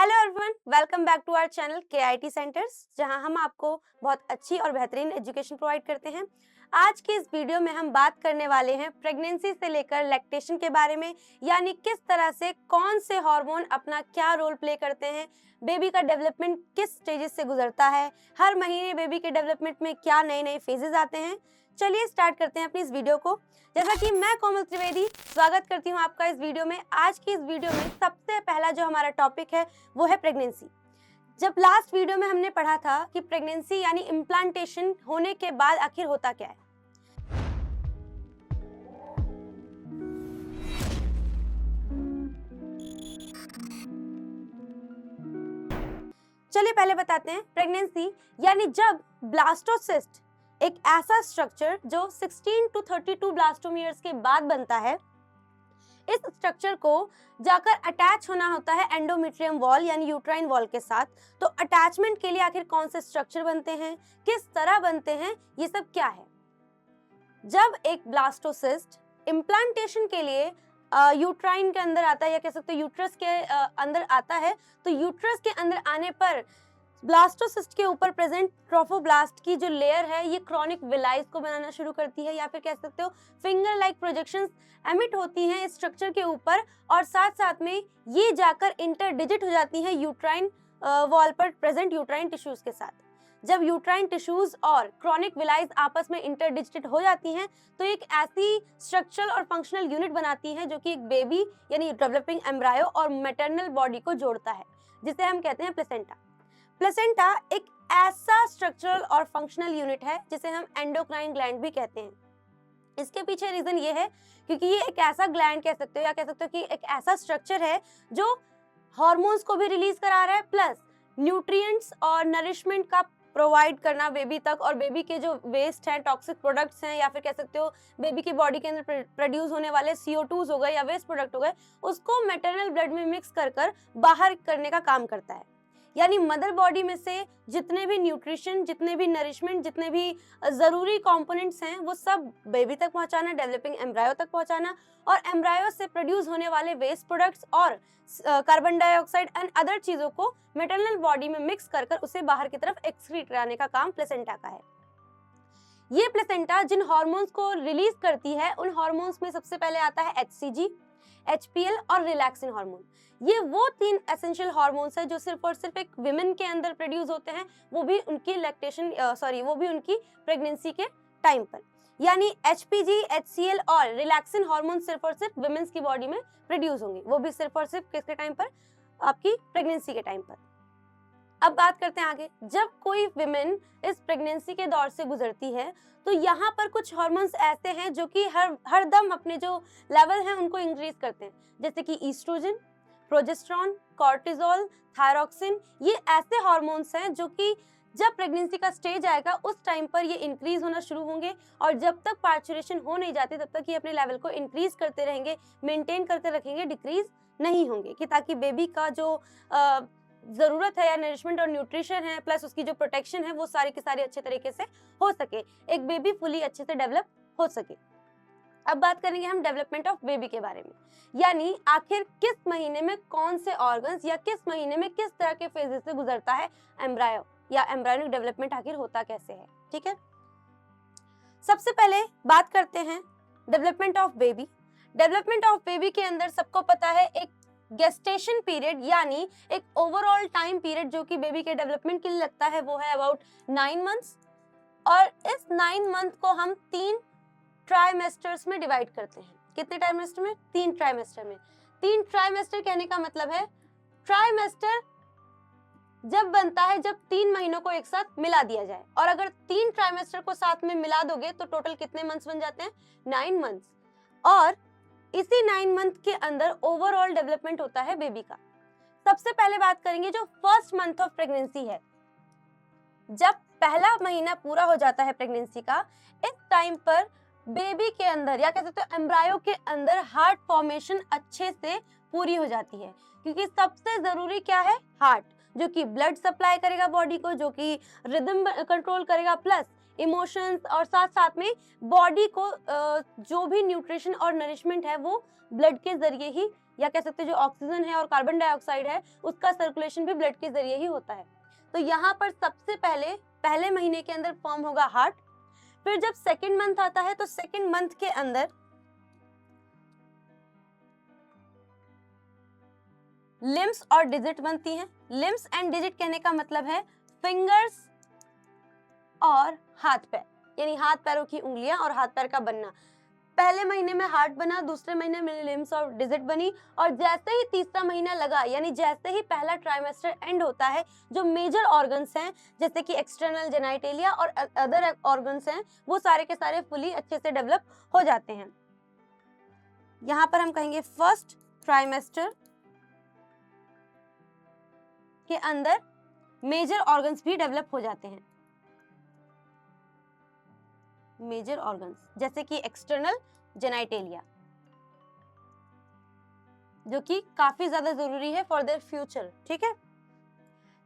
Hello everyone, welcome back to our channel KIT centres, जहां हम आपको बहुत अच्छी और बेहतरीन एजुकेशन प्रोवाइड करते हैं। आज की इस वीडियो में हम बात करने वाले हैं प्रेगनेंसी से लेकर लैक्टेशन के बारे में, यानी किस तरह से कौन से हार्मोन अपना क्या रोल प्ले करते हैं, बेबी का डेवलपमेंट किस स्टेजेस से गुजरता है, हर महीने बेबी के डेवलपमेंट में क्या नए नए फेजेस आते हैं। चलिए स्टार्ट करते हैं अपनी इस वीडियो को। जैसा कि मैं कोमल त्रिवेदी स्वागत करती हूँ आपका इस वीडियो में। आज की इस वीडियो में सबसे पहला जो हमारा टॉपिक है वो है प्रेगनेंसी। जब लास्ट वीडियो में हमने पढ़ा था कि प्रेगनेंसी यानी इम्प्लांटेशन होने के बाद आखिर होता क्या है। चलिए पहले बताते हैं, प्रेगनेंसी यानी जब ब्लास्टोसिस्ट, एक ऐसा स्ट्रक्चर जो 16 to 32 ब्लास्टोम ईयर्स के बाद बनता है, इस स्ट्रक्चर को जाकर अटैच होना होता है एंडोमेट्रियम वॉल यानी यूट्राइन वॉल के साथ। तो अटैचमेंट के लिए आखिर कौन से स्ट्रक्चर बनते हैं, किस तरह बनते हैं, ये सब क्या है। जब एक ब्लास्टोसिस्ट इम्प्लांटेशन के लिए यूट्राइन के अंदर आता है, या कह सकते हैं यूट्रस के अंदर आता है, तो यूट्रस के अंदर आने पर ब्लास्टोसिस्ट के ऊपर प्रेजेंट ट्रोफोब्लास्ट की जो लेयर है ये क्रॉनिक विलाइज को बनाना शुरू करती है, या फिर कह सकते हो फिंगर लाइक प्रोजेक्शंस एमिट होती हैं इस स्ट्रक्चर के ऊपर, और साथ साथ में ये जाकर इंटरडिजिट हो जाती हैं यूट्राइन वॉल पर प्रेजेंट यूट्राइन टिश्यूज के साथ। जब यूट्राइन टिश्यूज और क्रॉनिक विलाइज आपस में इंटरडिजिटेड हो जाती हैं तो एक ऐसी स्ट्रक्चरल और फंक्शनल यूनिट बनाती हैं जो कि एक बेबी यानी डेवलपिंग एम्ब्रायो और मैटरनल बॉडी को जोड़ता है, जिसे हम कहते हैं प्लेसेंटा। प्लेसेंटा एक ऐसा स्ट्रक्चरल और फंक्शनल यूनिट है जिसे हम एंडोक्राइन ग्लैंड भी कहते हैं। इसके पीछे रीजन ये है क्योंकि ये एक ऐसा ग्लैंड कह सकते हो, या कह सकते हो कि एक ऐसा स्ट्रक्चर है जो हार्मोन्स को भी रिलीज करा रहा है, प्लस न्यूट्रिएंट्स और नरिशमेंट का प्रोवाइड करना बेबी तक, और बेबी के जो वेस्ट हैं, टॉक्सिक प्रोडक्ट्स हैं, या फिर कह सकते हो बेबी की बॉडी के अंदर प्रोड्यूस होने वाले CO2 हो गए या वेस्ट प्रोडक्ट हो गए, उसको मैटरनल ब्लड में मिक्स कर बाहर करने का काम करता है। यानी मदर बॉडी में से जितने भी न्यूट्रिशन, जितने भी नरिशमेंट, जितने भी जरूरी कंपोनेंट्स हैं वो सब बेबी तक पहुंचाना, डेवलपिंग एम्ब्रायो तक पहुंचाना, और एम्ब्रायो से प्रोड्यूस होने वाले वेस्ट प्रोडक्ट्स और कार्बन डाइऑक्साइड एंड अदर चीजों को मैटरनल बॉडी में मिक्स कर उसे बाहर की तरफ एक्सक्रीट कराने का काम प्लेसेंटा का है। ये प्लेसेंटा जिन हार्मोन्स को रिलीज करती है उन हार्मोन्स में सबसे पहले आता है HCG, HPL और रिलैक्सिन हार्मोन। ये वो 3 एसेंशियल हार्मोन्स है जो सिर्फ और सिर्फ एक विमेन के अंदर प्रोड्यूस होते हैं, वो भी उनकी वो भी उनकी प्रेगनेंसी के टाइम पर। यानी HPG, HCL और रिलैक्सिन हार्मोन सिर्फ और सिर्फ विमेन्स की बॉडी में प्रोड्यूस होंगे, वो भी सिर्फ और सिर्फ किसके टाइम पर, आपकी प्रेगनेंसी के टाइम पर। अब बात करते हैं आगे। जब कोई विमेन इस प्रेगनेंसी के दौर से गुजरती है तो यहाँ पर कुछ हार्मोन्स ऐसे हैं जो कि हर दम अपने जो लेवल हैं उनको इंक्रीज करते हैं, जैसे कि ईस्ट्रोजन, प्रोजेस्टेरॉन, कॉर्टिजोल, थायरॉक्सिन। ये ऐसे हार्मोन्स हैं जो कि जब प्रेगनेंसी का स्टेज आएगा उस टाइम पर ये इंक्रीज होना शुरू होंगे, और जब तक पार्चुरेशन हो नहीं जाती तब तक ये अपने लेवल को इंक्रीज करते रहेंगे, मेंटेन करते रखेंगे, डिक्रीज नहीं होंगे, कि ताकि बेबी का जो जरूरत है या नरिशमेंट और न्यूट्रिशन है प्लस उसकी जो प्रोटेक्शन है वो सारी की सारी अच्छे तरीके से हो सके, एक बेबी फुली अच्छे से डेवलप हो सके। अब बात करेंगे हम डेवलपमेंट ऑफ बेबी के बारे में, यानी आखिर किस महीने में कौन से ऑर्गन्स या किस महीने में किस तरह के फेजेस से गुजरता है एम्ब्रायो, या एम्ब्रायोनिक डेवलपमेंट आखिर होता कैसे है। ठीक है, सबसे पहले बात करते हैं development of baby. Development of baby के अंदर सबको पता है एक गेस्टेशन पीरियड, यानी एक ओवरऑल टाइम पीरियड जो कि बेबी के डेवलपमेंट के लिए लगता है, वो है अबाउट 9 मंथ्स। और इस 9 मंथ को हम 3 ट्राइमेस्टर्स में डिवाइड करते हैं। कितने ट्राइमेस्टर में? 3 ट्राइमेस्टर में। 3 ट्राइमेस्टर कहने का मतलब है ट्राइमेस्टर जब बनता है जब 3 महीनों को एक साथ मिला दिया जाए, और अगर 3 ट्राइमेस्टर को साथ में मिला दोगे तो टोटल कितने मंथ्स बन जाते हैं? 9 मंथ्स। और इसी 9 मंथ के अंदर ओवरऑल डेवलपमेंट होता है बेबी का। सबसे पहले बात करेंगे जो फर्स्ट मंथ ऑफ प्रेगनेंसी है। जब पहला महीना पूरा हो जाता है प्रेगनेंसी का, इस टाइम पर बेबी के अंदर, या कह सकते हो एम्ब्रायो के अंदर, हार्ट फॉर्मेशन अच्छे से पूरी हो जाती है, क्योंकि सबसे जरूरी क्या है? हार्ट, जो कि ब्लड सप्लाई करेगा बॉडी को, जो कि रिदम कंट्रोल करेगा, प्लस इमोशंस, और साथ साथ में बॉडी को जो भी न्यूट्रिशन और नरिशमेंट है वो ब्लड के जरिए ही या कह सकते हैं जो ऑक्सीजन है और कार्बन डाइऑक्साइड है उसका सर्कुलेशन भी ब्लड के जरिए ही होता है। तो यहाँ पर सबसे पहले महीने के अंदर फॉर्म होगा हार्ट। फिर जब सेकेंड मंथ आता है तो सेकेंड मंथ के अंदर लिम्स और डिजिट बनती हैं। लिम्स एंड डिजिट कहने का मतलब है फिंगर्स और हाथ पैर, यानी हाथ पैरों की उंगलियां और हाथ पैर का बनना। पहले महीने में हार्ट बना, दूसरे महीने में लिम्स और डिजिट बनी, और जैसे ही तीसरा महीना लगा यानी जैसे ही पहला ट्राइमेस्टर एंड होता है, जो मेजर ऑर्गन्स हैं जैसे कि एक्सटर्नल जेनाइटेलिया और अदर ऑर्गन्स हैं वो सारे के सारे फुली अच्छे से डेवलप हो जाते हैं। यहाँ पर हम कहेंगे फर्स्ट ट्राइमेस्टर के अंदर मेजर ऑर्गन्स भी डेवलप हो जाते हैं। मेजर ऑर्गन्स जैसे कि एक्सटर्नल जेनाइटेलिया, जो कि काफी ज्यादा जरूरी है फॉर देयर फ्यूचर। ठीक है,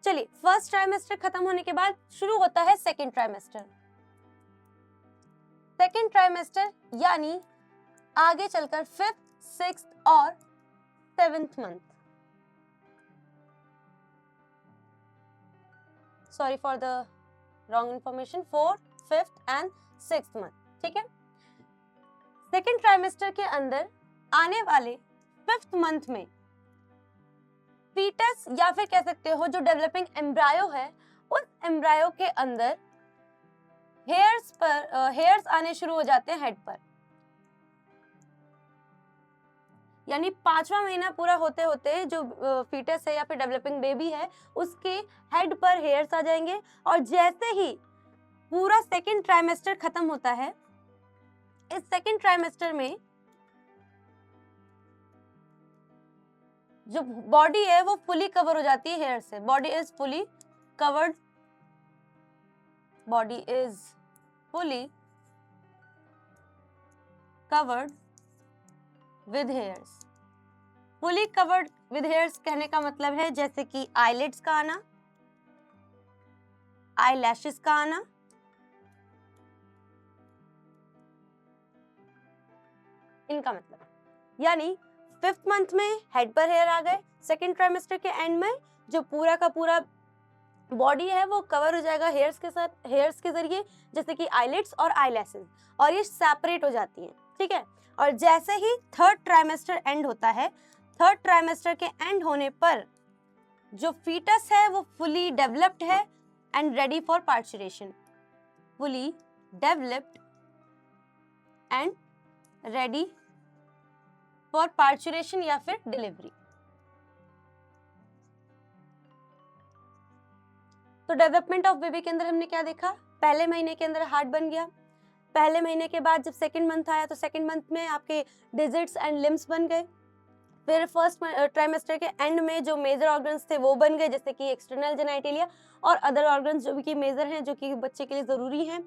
चलिए फर्स्ट ट्राइमेस्टर खत्म होने के बाद शुरू होता है सेकेंड ट्राइमेस्टर। सेकेंड ट्राइमेस्टर यानी आगे चलकर फिफ्थ, सिक्स्थ और seventh month, sorry for the wrong information, fourth, fifth and sixth month. ठीक है, सेकेंड ट्राइमेस्टर के अंदर आने वाले फिफ्थ मंथ में फीटस या फिर कह सकते हो जो डेवलपिंग एम्ब्रायो है, उस एम्ब्रायो के अंदर हेयर्स आने शुरू हो जाते हैं हेड पर। यानी पांचवा महीना पूरा होते होते जो फीटस है या फिर डेवलपिंग बेबी है उसके हेड पर हेयर्स आ जाएंगे, और जैसे ही पूरा सेकेंड ट्राइमेस्टर खत्म होता है, इस सेकेंड ट्राइमेस्टर में जो बॉडी है वो फुली कवर हो जाती है हेयर से। Body is fully covered with hairs. Fully covered with hairs कहने का मतलब है जैसे कि आईलिड्स का आना, आई लैशेस का आना, इनका मतलब, यानी फिफ्थ मंथ में हेड पर हेयर आ गए, सेकेंड ट्राइमेस्टर के एंड में जो पूरा का पूरा बॉडी है वो कवर हो जाएगा हेयर्स के साथ, हेयर्स के जरिए, जैसे कि आईलिड्स और आईलैशेस, और ये सेपरेट हो जाती हैं। ठीक है, और जैसे ही थर्ड ट्राइमेस्टर एंड होता है, थर्ड ट्राइमेस्टर के एंड होने पर जो फीटस है वो फुली डेवलप्ड है and ready for parturition. Fully developed and ready for parturition या फिर डिलीवरी। तो डेवलपमेंट ऑफ बेबी के अंदर हमने क्या देखा, पहले महीने के अंदर हार्ट बन गया, पहले महीने के बाद जब सेकंड मंथ आया तो सेकंड मंथ में आपके डिजिट्स एंड लिम्स बन गए, फिर फर्स्ट ट्राइमेस्टर के एंड में जो मेजर ऑर्गन्स थे वो बन गए, जैसे कि एक्सटर्नल जेनाइटेलिया और अदर ऑर्गन्स जो कि मेजर हैं, जो कि बच्चे के लिए ज़रूरी हैं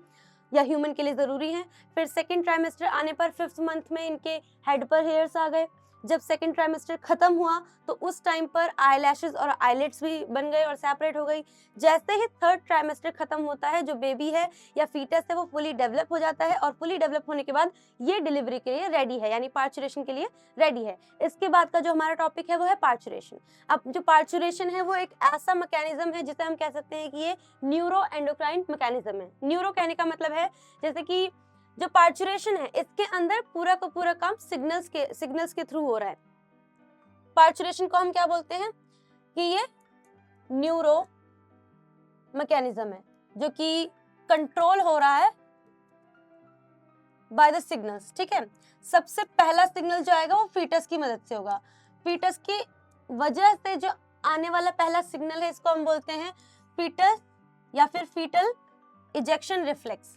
या ह्यूमन के लिए ज़रूरी हैं। फिर सेकेंड ट्राइमेस्टर आने पर फिफ्थ मंथ में इनके हेड पर हेयर्स आ गए। जब सेकेंड ट्राइमेस्टर खत्म हुआ तो उस टाइम पर आई लैशेस और आईलिड्स भी बन गए और सेपरेट हो गई। जैसे ही थर्ड ट्राइमेस्टर खत्म होता है, जो बेबी है या फीटस है वो फुली डेवलप हो जाता है, और फुली डेवलप होने के बाद ये डिलीवरी के लिए रेडी है, यानी पार्चुरेशन के लिए रेडी है। इसके बाद का जो हमारा टॉपिक है वो है पार्चुरेशन। अब जो पार्चुरेशन है वो एक ऐसा मैकेनिज्म है जिसे हम कह सकते हैं कि ये न्यूरो एंडोक्राइन मैकेनिज्म है। न्यूरो कहने का मतलब है जैसे कि जो पार्चुरेशन है इसके अंदर पूरा का पूरा काम सिग्नल्स के थ्रू हो रहा है। पार्चुरेशन को हम क्या बोलते हैं कि ये न्यूरो मैकेनिज्म है जो कि कंट्रोल हो रहा है बाय द सिग्नल्स। ठीक है, सबसे पहला सिग्नल जो आएगा वो फीटस की मदद से होगा। फीटस की वजह से जो आने वाला पहला सिग्नल है इसको हम बोलते हैं फीटस या फिर foetal ejection reflex.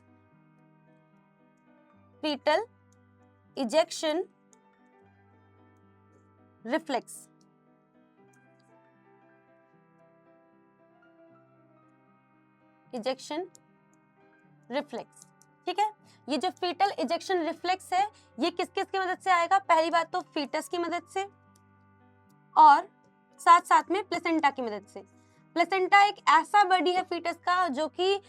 Foetal ejection reflex. Ejection reflex, ठीक है। ये जो फीटल इजेक्शन रिफ्लेक्स है ये किस किस की मदद से आएगा? पहली बात तो फीटस की मदद से और साथ साथ में प्लेसेंटा की मदद से। प्लेसेंटा एक ऐसा बॉडी है फीटस का जो कि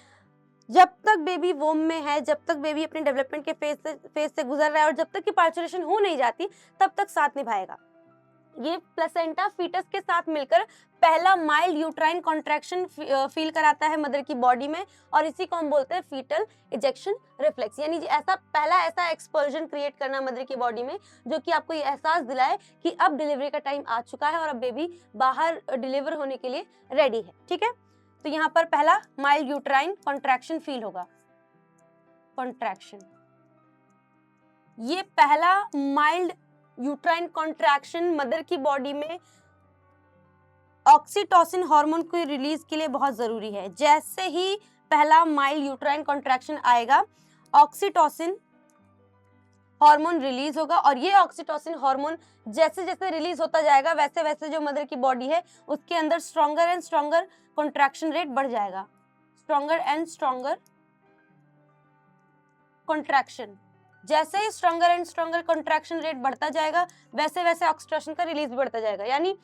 जब तक बेबी वोम में है, जब तक बेबी अपने डेवलपमेंट के फेज से गुजर रहा है और जब तक कि पार्चुरेशन हो नहीं जाती तब तक साथ निभाएगा। ये प्लेसेंटा फीटस के साथ मिलकर पहला माइल्ड यूट्राइन कॉन्ट्रैक्शन फील कराता है मदर की बॉडी में, और इसी को हम बोलते हैं फीटल इजेक्शन रिफ्लेक्स, यानी ऐसा पहला ऐसा एक्सपल्जन क्रिएट करना मदर की बॉडी में जो कि आपको ये एहसास दिलाए कि अब डिलीवरी का टाइम आ चुका है और अब बेबी बाहर डिलीवर होने के लिए रेडी है। ठीक है, तो यहाँ पर पहला माइल्ड यूट्राइन कॉन्ट्रैक्शन फील होगा, कॉन्ट्रैक्शन। ये पहला माइल्ड यूट्राइन कॉन्ट्रैक्शन मदर की बॉडी में ऑक्सीटोसिन हार्मोन को रिलीज के लिए बहुत जरूरी है। जैसे ही पहला माइल्ड यूट्राइन कॉन्ट्रैक्शन आएगा, ऑक्सीटोसिन हार्मोन रिलीज होगा, और ये ऑक्सीटोसिन हार्मोन जैसे जैसे रिलीज होता जाएगा वैसे वैसे जो मदर की बॉडी है उसके अंदर stronger and stronger contraction rate बढ़ जाएगा, स्ट्रॉन्गर एंड स्ट्रॉन्गर कॉन्ट्रैक्शन। जैसे ही stronger and stronger contraction rate बढ़ता जाएगा वैसे वैसे ऑक्सीटोसिन का रिलीज बढ़ता जाएगा, यानी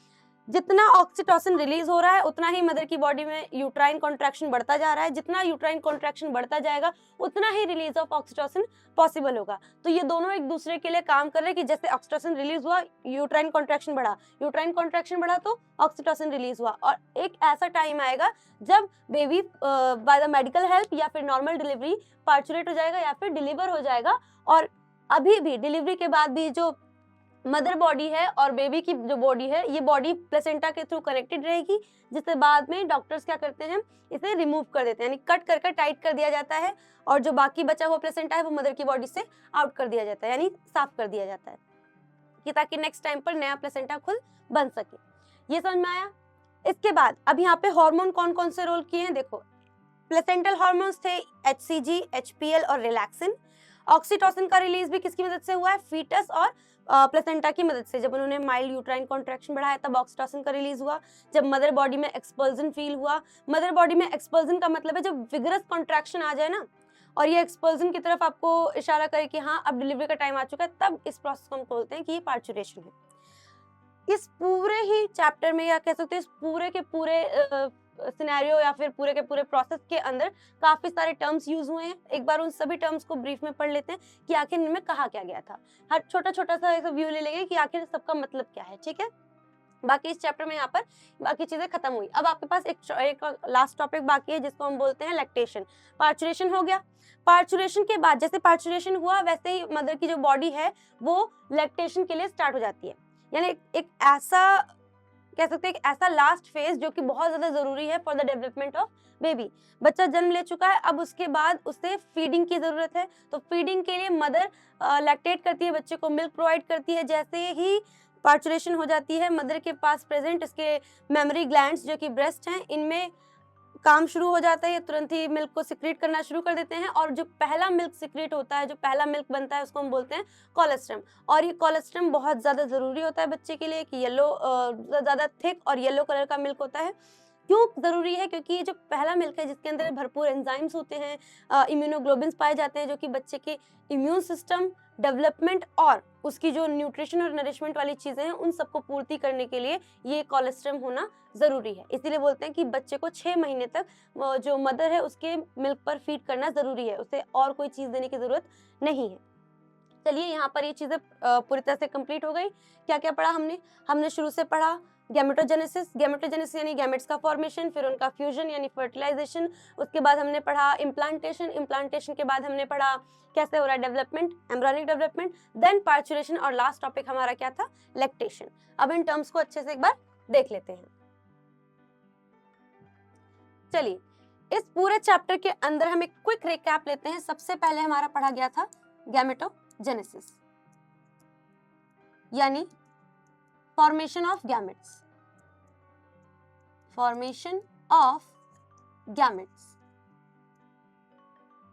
जितना ऑक्सीटोसिन रिलीज हो रहा है उतना ही मदर की बॉडी में यूट्राइन कॉन्ट्रैक्शन बढ़ता जा रहा है। जितना यूट्राइन कॉन्ट्रैक्शन बढ़ता जाएगा उतना ही रिलीज ऑफ ऑक्सीटोसिन पॉसिबल होगा। तो ये दोनों एक दूसरे के लिए काम कर रहे हैं कि जैसे ऑक्सीटोसिन रिलीज हुआ यूट्राइन कॉन्ट्रैक्शन बढ़ा, यूट्राइन कॉन्ट्रैक्शन बढ़ा तो ऑक्सीटोसिन रिलीज हुआ, और एक ऐसा टाइम आएगा जब baby by the medical help या फिर नॉर्मल डिलीवरी पार्चुरेट हो जाएगा या फिर डिलीवर हो जाएगा। और अभी भी डिलीवरी के बाद भी जो मदर बॉडी है और बेबी की जो बॉडी है, ये बॉडी प्लेसेंटा के थ्रू कनेक्टेड रहेगी, जिससे बाद में डॉक्टर्स क्या करते हैं, इसे रिमूव कर देते हैं, यानी कट कर कर टाइट कर दिया जाता है, और जो बाकी बचा हुआ प्लेसेंटा है वो मदर की बॉडी से आउट कर दिया जाता है, यानी साफ कर दिया जाता है, कि ताकि नेक्स्ट टाइम पर नया प्लेसेंटा खुद बन सके। ये समझ में आया? इसके बाद अब यहाँ पे हार्मोन कौन कौन से रोल किए हैं देखो। प्लेसेंटल हार्मोन्स थे HCG, HPL और रिलैक्सिन। ऑक्सीटोसिन का रिलीज भी किसकी मदद से हुआ है? फीटस और प्लेसेंटा की मदद से। जब उन्होंने माइल्ड यूट्राइन कॉन्ट्रैक्शन बढ़ाया तब ऑक्सीटोसिन का रिलीज हुआ। जब मदर बॉडी में एक्सपल्जन फील हुआ, मदर बॉडी में एक्सपल्जन का मतलब है जब विगरस कॉन्ट्रैक्शन आ जाए ना, और ये एक्सपल्जन की तरफ आपको इशारा करे कि हाँ अब डिलीवरी का टाइम आ चुका है, तब इस प्रोसेस को हम बोलते हैं कि ये पार्चुरेशन है। इस पूरे ही चैप्टर में, या कह सकते हैं इस पूरे के पूरे सिनेरियो या फिर पूरे के पूरे प्रोसेस के अंदर काफी सारे टर्म्स यूज हुए हैं। एक बार उन सभी टर्म्स को ब्रीफ में पढ़ लेते हैं कि आखिर इनमें कहा क्या गया था। हर छोटा छोटा सा ऐसा व्यू ले लेंगे कि आखिर सबका मतलब क्या है। ठीक है, बाकी इस चैप्टर में यहाँ पर बाकी चीजें खत्म हुई। अब आपके पास एक लास्ट टॉपिक बाकी है जिसको हम बोलते हैं लैक्टेशन। पार्चुरेशन हो गया। पार्चुरेशन के बाद जैसे पार्चुरेशन हुआ वैसे ही मदर की जो बॉडी है वो लैक्टेशन के लिए स्टार्ट हो जाती है, यानी एक ऐसा कह सकते हैं एक ऐसा लास्ट फेज जो कि बहुत ज्यादा जरूरी है for the development of baby. बच्चा जन्म ले चुका है, अब उसके बाद उसे फीडिंग की जरूरत है, तो फीडिंग के लिए मदर लैक्टेट करती है, बच्चे को मिल्क प्रोवाइड करती है। जैसे ही पार्चुरेशन हो जाती है, मदर के पास प्रेजेंट इसके मेमोरी ग्लैंड्स जो कि ब्रेस्ट हैं, इनमें काम शुरू हो जाता है, ये तुरंत ही मिल्क को सिक्रीट करना शुरू कर देते हैं, और जो पहला मिल्क सिक्रीट होता है, जो पहला मिल्क बनता है, उसको हम बोलते हैं कोलेस्ट्रम। और ये कोलेस्ट्रम बहुत ज़्यादा ज़रूरी होता है बच्चे के लिए कि येलो ज़्यादा थिक और येलो कलर का मिल्क होता है। क्यों ज़रूरी है? क्योंकि ये जो पहला मिल्क है जिसके अंदर भरपूर एंजाइम्स होते हैं, इम्यूनोग्लोबिन्स पाए जाते हैं, जो कि बच्चे के इम्यून सिस्टम डेवलपमेंट और उसकी जो न्यूट्रिशन और नरिशमेंट वाली चीज़ें हैं उन सबको पूर्ति करने के लिए ये कोलेस्ट्रम होना ज़रूरी है। इसीलिए बोलते हैं कि बच्चे को 6 महीने तक जो मदर है उसके मिल्क पर फीड करना ज़रूरी है, उसे और कोई चीज़ देने की ज़रूरत नहीं है। चलिए, यहाँ पर ये चीज़ें पूरी तरह से कंप्लीट हो गई। क्या क्या पढ़ा हमने शुरू से पढ़ा गैमेटोजेनेसिस यानी गैमेट्स का फॉर्मेशन, फिर उनका फ्यूजन यानी फर्टिलाइजेशन, उसके बाद हमने पढ़ा इम्प्लांटेशन के बाद हमने पढ़ा कैसे हो रहा है development, embryonic development, then parturition, और लास्ट टॉपिक हमारा क्या था? लैक्टेशन। अब इन टर्म्स को अच्छे से एक बार देख लेते हैं। चलिए, इस पूरे चैप्टर के अंदर हम एक क्विक रिकैप लेते हैं। सबसे पहले हमारा पढ़ा गया था गैमेटोजेनेसिस यानी फॉर्मेशन ऑफ गैमेट्स,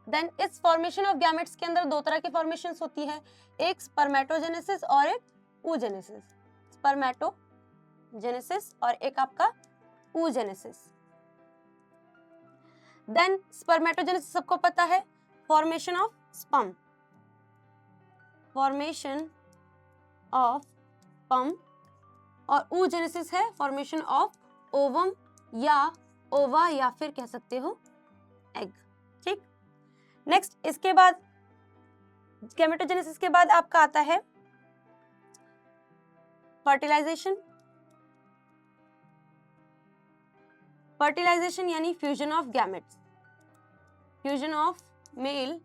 देन इस फॉर्मेशन ऑफ गैमेट्स के अंदर दो तरह की फॉर्मेशंस होती है, एक स्पर्मेटोजेनेसिस और एक oogenesis। स्पर्मेटोजेनेसिस और एक आपका oogenesis। देन स्पर्मेटोजेनेसिस सबको पता है, फॉर्मेशन ऑफ स्पर्म, और oogenesis है फॉर्मेशन ऑफ ओवम या ओवा या फिर कह सकते हो एग। ठीक, नेक्स्ट इसके बाद गैमेटोजेनेसिस के बाद आपका आता है फर्टिलाइजेशन, फर्टिलाइजेशन यानी fusion of gametes, fusion of male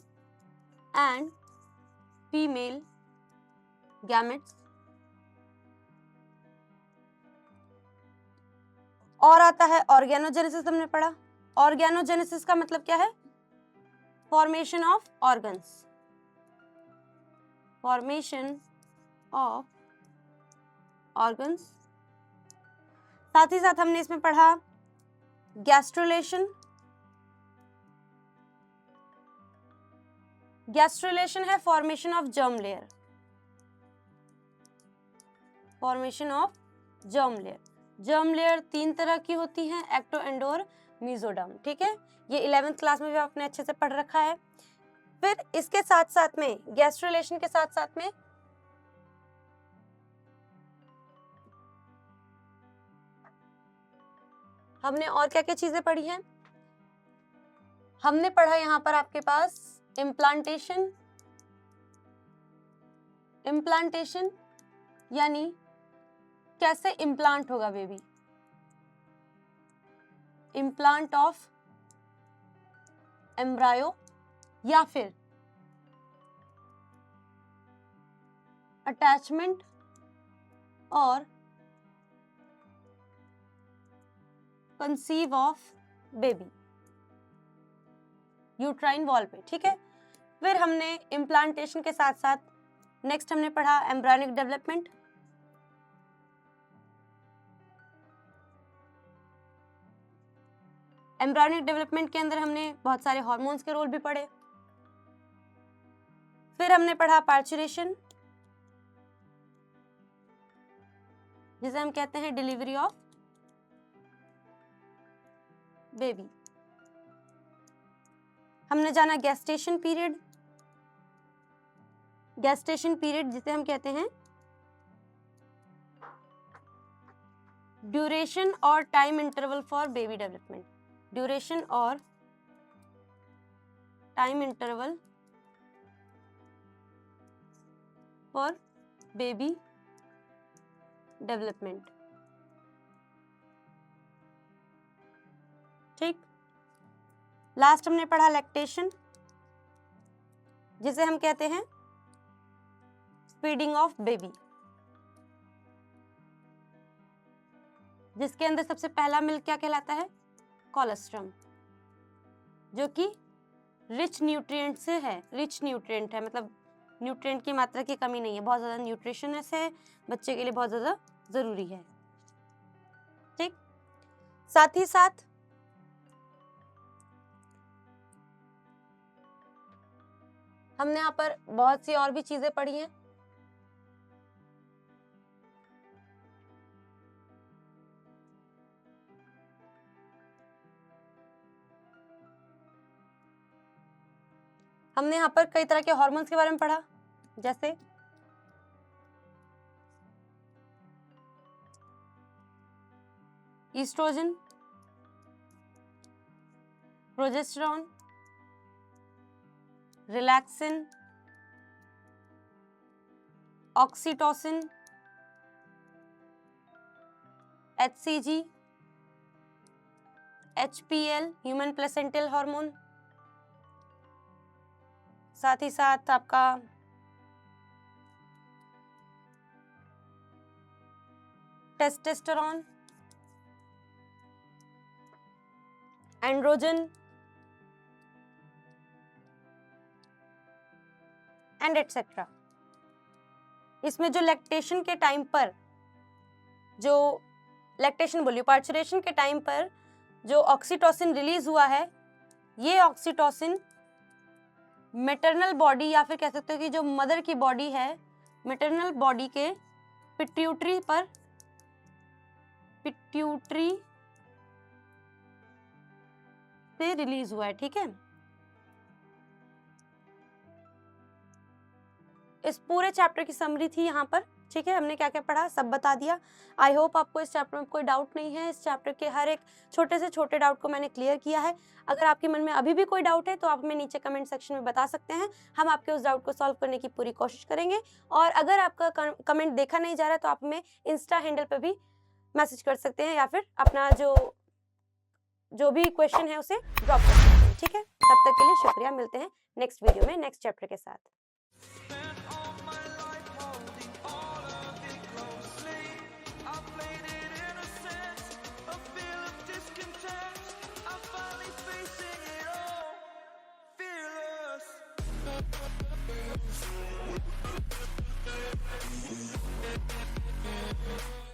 and female gametes. और आता है ऑर्गेनोजेनेसिस, हमने पढ़ा। ऑर्गेनोजेनेसिस का मतलब क्या है? Formation of organs, formation of organs. साथ ही साथ हमने इसमें पढ़ा गैस्ट्रुलेशन। गैस्ट्रुलेशन है formation of germ layer, formation of germ layer. Germ layer 3 तरह की होती हैं, एक्टोएंडो और मेसोडर्म, ठीक है। ये 11th क्लास में भी आपने अच्छे से पढ़ रखा है। फिर इसके साथ साथ में, गैस्ट्रुलेशन के साथ साथ में हमने और क्या क्या चीजें पढ़ी हैं? हमने पढ़ा यहाँ पर आपके पास इम्प्लांटेशन। इम्प्लांटेशन यानी कैसे इम्प्लांट होगा बेबी, इम्प्लांट ऑफ एम्ब्रायो या फिर अटैचमेंट और conceive of baby uterine wall पे, ठीक है। फिर हमने इम्प्लांटेशन के साथ साथ नेक्स्ट हमने पढ़ा एम्ब्रायोनिक डेवलपमेंट। एम्ब्रायोनिक डेवलपमेंट के अंदर हमने बहुत सारे हार्मोन्स के रोल भी पढ़े। फिर हमने पढ़ा पार्चुरेशन, जिसे हम कहते हैं डिलीवरी ऑफ बेबी। हमने जाना गेस्टेशन पीरियड, गेस्टेशन पीरियड जिसे हम कहते हैं ड्यूरेशन और time interval for baby development, duration और time interval for baby development, ठीक। लास्ट हमने पढ़ा लैक्टेशन, जिसे हम कहते हैं फीडिंग ऑफ बेबी, जिसके अंदर सबसे पहला मिल्क क्या कहलाता है? कोलेस्ट्रम, जो कि रिच न्यूट्रिएंट से है, रिच न्यूट्रिएंट है, मतलब न्यूट्रिएंट की मात्रा की कमी नहीं है, बहुत ज्यादा न्यूट्रिशनस है, बच्चे के लिए बहुत ज्यादा जरूरी है, ठीक। साथ ही साथ हमने यहाँ पर बहुत सी और भी चीजें पढ़ी हैं। हमने यहाँ पर कई तरह के हार्मोन्स के बारे में पढ़ा, जैसे oestrogen, progesterone, relaxin, oxytocin, HCG, HPL human placental hormone, साथ ही साथ आपका टेस्टोस्टेरोन, एंड्रोजन एंड एटसेट्रा। इसमें जो लैक्टेशन के टाइम पर, जो लैक्टेशन बोलिए पार्चुरेशन के टाइम पर जो ऑक्सीटोसिन रिलीज हुआ है, ये ऑक्सीटोसिन मैटरनल बॉडी या फिर कह सकते हो कि जो मदर की बॉडी है, मैटरनल बॉडी के पिट्यूटरी पर, पिट्यूटरी से रिलीज हुआ है, ठीक है। इस पूरे चैप्टर की समरी थी यहाँ पर ठीक है, हमने क्या क्या पढ़ा सब बता दिया। आई होप आपको इस चैप्टर में कोई डाउट नहीं है। इस चैप्टर के हर एक छोटे से छोटे डाउट को मैंने क्लियर किया है। अगर आपके मन में अभी भी कोई डाउट है तो आप हमें नीचे कमेंट सेक्शन में बता सकते हैं, हम आपके उस डाउट को सॉल्व करने की पूरी कोशिश करेंगे। और अगर आपका कमेंट देखा नहीं जा रहा है तो आप हमें इंस्टा हैंडल पर भी मैसेज कर सकते हैं या फिर अपना जो भी क्वेश्चन है उसे ड्रॉप कर सकते हैं। ठीक है, तब तक के लिए शुक्रिया। मिलते हैं नेक्स्ट वीडियो में नेक्स्ट चैप्टर के साथ।